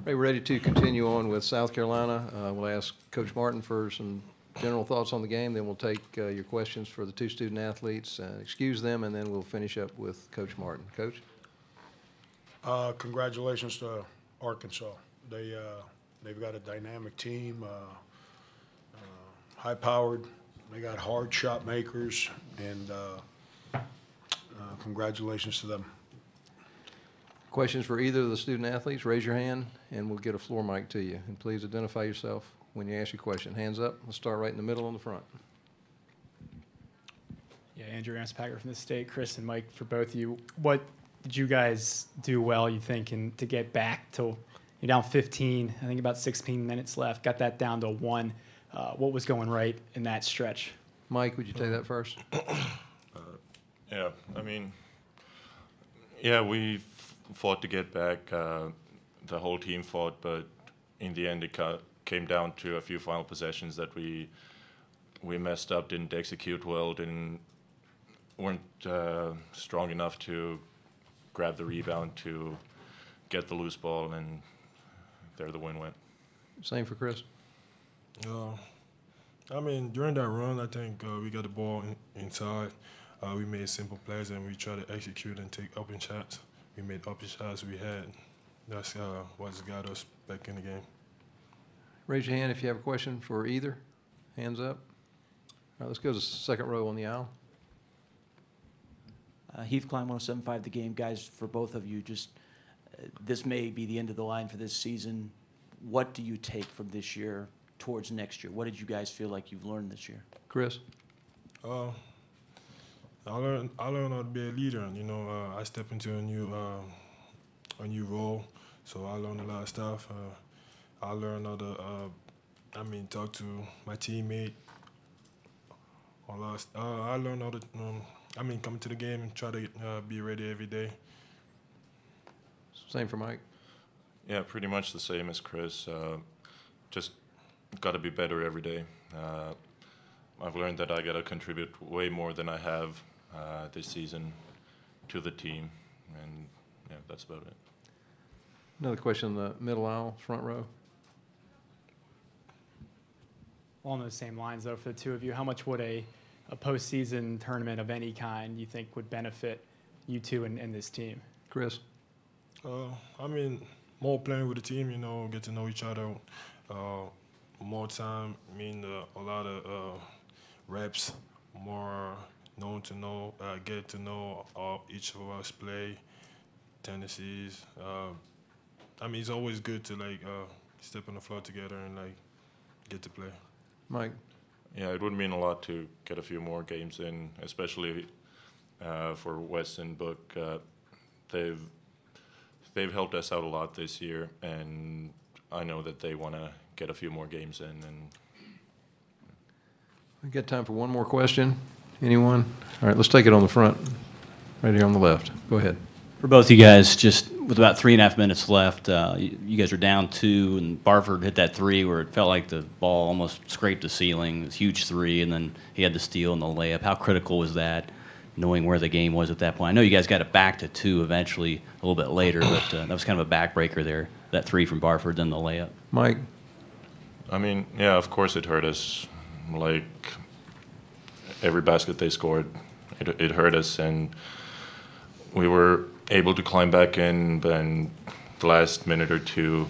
Hey, we're ready to continue on with South Carolina. We'll ask Coach Martin for some general thoughts on the game, then we'll take your questions for the two student athletes, excuse them, and then we'll finish up with Coach Martin. Coach? Congratulations to Arkansas. They've got a dynamic team, high-powered. They got hard shot makers, and congratulations to them. Questions for either of the student athletes? Raise your hand, and we'll get a floor mic to you. And please identify yourself when you ask your question. Hands up. Let's start right in the middle on the front. Yeah, Andrew Ramspacker from the state. Chris and Mike, for both of you, what did you guys do well, you think, to get back to, you're down 15, I think about 16 minutes left, got that down to 1. What was going right in that stretch? Mike, would you take that first? Yeah, I mean, yeah, we fought to get back. The whole team fought, but in the end, it came down to a few final possessions that we messed up, didn't execute well, weren't strong enough to grab the rebound to get the loose ball, and there the win went. Same for Chris. I mean, during that run, I think we got the ball inside. We made simple plays, and we tried to execute and take open shots. We made open shots. That's what's got us back in the game. Raise your hand if you have a question for either. Hands up. All right, let's go to the second row on the aisle. Heath Klein, 107.5 The Game. Guys, for both of you, just this may be the end of the line for this season. What do you take from this year towards next year? What did you guys feel like you've learned this year? Chris? I learned how to be a leader. You know, I stepped into a new role, so I learned a lot of stuff. I learned how to, talk to my teammate. I learned how to, come to the game and try to be ready every day. Same for Mike. Yeah, pretty much the same as Chris. Just got to be better every day. I've learned that I got to contribute way more than I have this season to the team, and yeah, that's about it. Another question in the middle aisle, front row. Along those same lines, though, for the two of you, how much would a postseason tournament of any kind you think would benefit you two and this team? Chris? More playing with the team, get to know each other. More time, a lot of reps, more get to know each of us play, tendencies. It's always good to step on the floor together and get to play. Mike? Yeah, it would mean a lot to get a few more games in, especially for Wes and Book. They've helped us out a lot this year, and I know that they want to get a few more games in. And We've got time for one more question. Anyone? All right, let's take it on the front, right here on the left. Go ahead. For both you guys, just with about 3.5 minutes left, you guys are down 2, and Barford hit that 3 where it felt like the ball almost scraped the ceiling. It was a huge 3, and then he had the steal and the layup. How critical was that, knowing where the game was at that point? I know you guys got it back to 2 eventually a little bit later, but that was kind of a backbreaker there, that 3 from Barford, then the layup. Mike? Yeah, of course it hurt us. Like every basket they scored, it hurt us, and we were able to climb back in, then the last minute or two,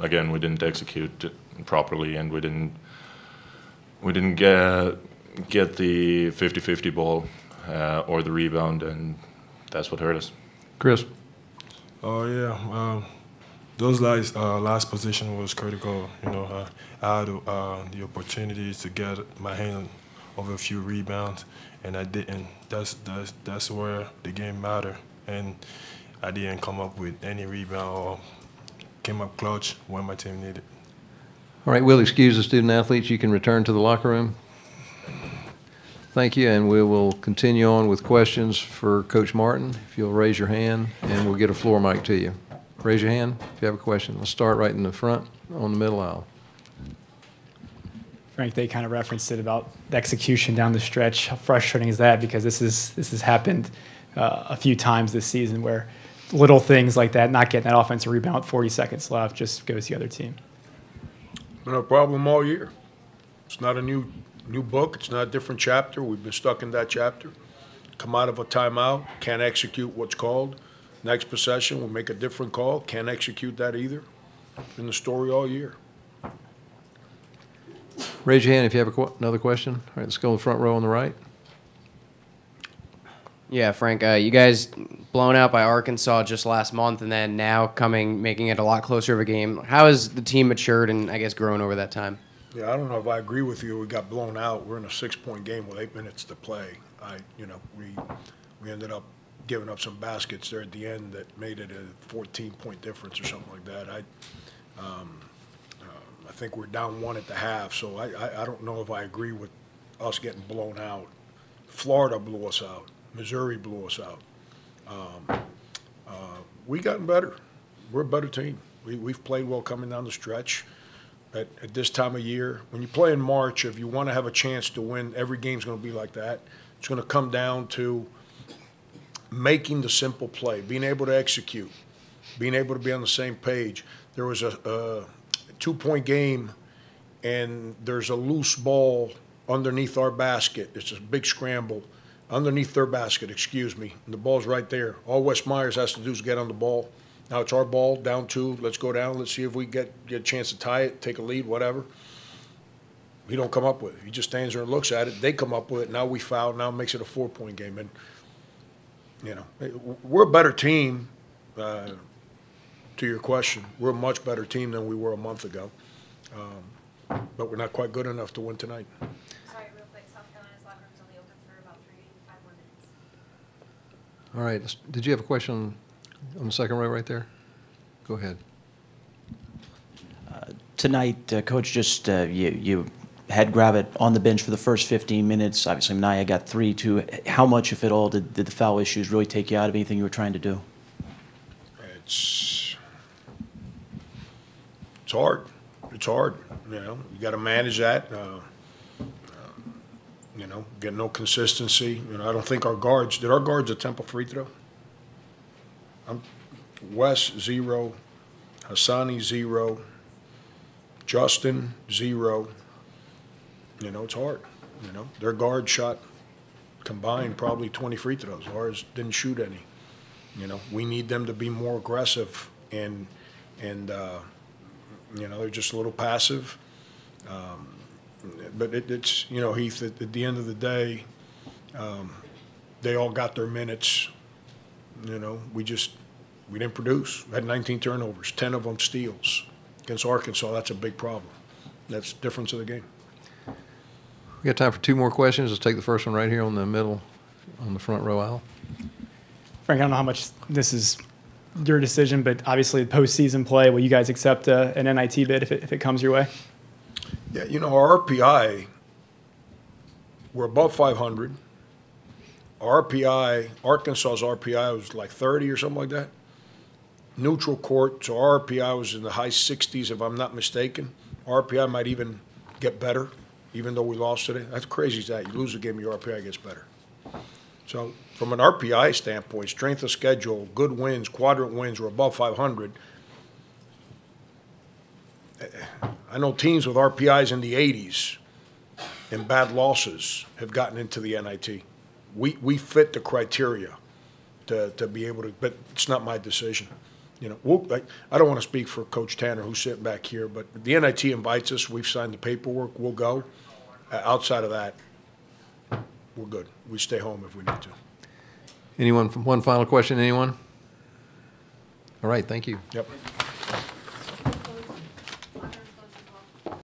again, we didn't execute properly, and we didn't get the 50-50 ball or the rebound, and that's what hurt us. Chris? Oh, yeah. Those last position was critical. I had the opportunities to get my hand over a few rebounds, and I didn't. That's where the game mattered, and I didn't come up with any rebound or came up clutch when my team needed. All right, we'll excuse the student athletes. You can return to the locker room. Thank you, and we will continue on with questions for Coach Martin. If you'll raise your hand, and we'll get a floor mic to you. Raise your hand if you have a question. Let's start right in the front on the middle aisle. Frank, they kind of referenced it about the execution down the stretch. How frustrating is that? Because this has happened a few times this season where little things like that, not getting that offensive rebound with 40 seconds left, just goes the other team. Been a problem all year. It's not a new book. It's not a different chapter. We've been stuck in that chapter. Come out of a timeout, can't execute what's called. Next possession, we'll make a different call, can't execute that either. Been the story all year. Raise your hand if you have another question. All right, let's go in the front row on the right. Yeah, Frank, you guys blown out by Arkansas just last month, and then now making it a lot closer of a game. How has the team matured and, I guess, grown over that time? Yeah, I don't know if I agree with you. We got blown out. We're in a 6-point game with 8 minutes to play. We ended up giving up some baskets there at the end that made it a 14-point difference or something like that. I think we're down 1 at the half, so I don't know if I agree with us getting blown out. Florida blew us out. Missouri blew us out. We gotten better. We're a better team. We've played well coming down the stretch. At this time of year, when you play in March, if you want to have a chance to win, every game's going to be like that. It's going to come down to making the simple play, being able to execute, being able to be on the same page. There was a 2-point game, and there's a loose ball underneath our basket. It's a big scramble. Underneath their basket, and the ball's right there. All Wes Myers has to do is get on the ball. Now it's our ball, down 2. Let's go down. Let's see if we get a chance to tie it, take a lead, whatever. He don't come up with it. He just stands there and looks at it. They come up with it. Now we foul. Now it makes it a 4-point game. And, we're a better team, to your question. We're a much better team than we were a month ago. But we're not quite good enough to win tonight. Sorry, real quick. South Carolina's locker room's only open for about 5 more minutes. All right, did you have a question on the second row right there? Go ahead. Tonight, Coach, just you had Gravitt on the bench for the first 15 minutes. Obviously, Minaya got 3, 2. How much, if at all, did the foul issues really take you out of anything you were trying to do? It's hard. It's hard. You got to manage that. Get no consistency. I don't think our guards, did our guards attempt a free throw? Wes, 0. Hassani, 0. Justin, 0. It's hard. Their guard shot combined probably 20 free throws. Ours didn't shoot any. We need them to be more aggressive, and they're just a little passive. But it's Heath, at the end of the day, they all got their minutes. We didn't produce. We had 19 turnovers, 10 of them steals. Against Arkansas, that's a big problem. That's the difference of the game. We got time for 2 more questions. Let's take the first one right here on the middle, on the front row aisle. Frank, I don't know how much this is your decision, but obviously postseason play, will you guys accept an NIT bid if it comes your way? Yeah, our RPI, we're above 500. Our RPI, Arkansas's RPI was like 30 or something like that. Neutral court, so our RPI was in the high 60s, if I'm not mistaken. Our RPI might even get better, even though we lost today. That's crazy as that. You lose a game, your RPI gets better. So from an RPI standpoint, strength of schedule, good wins, quadrant wins, we're above 500. I know teams with RPIs in the 80s and bad losses have gotten into the NIT. We fit the criteria to be able to, but it's not my decision. I don't want to speak for Coach Tanner, who's sitting back here, but the NIT invites us. We've signed the paperwork. We'll go. Outside of that, we're good. We stay home if we need to. Anyone, one final question, anyone? All right, thank you. Yep.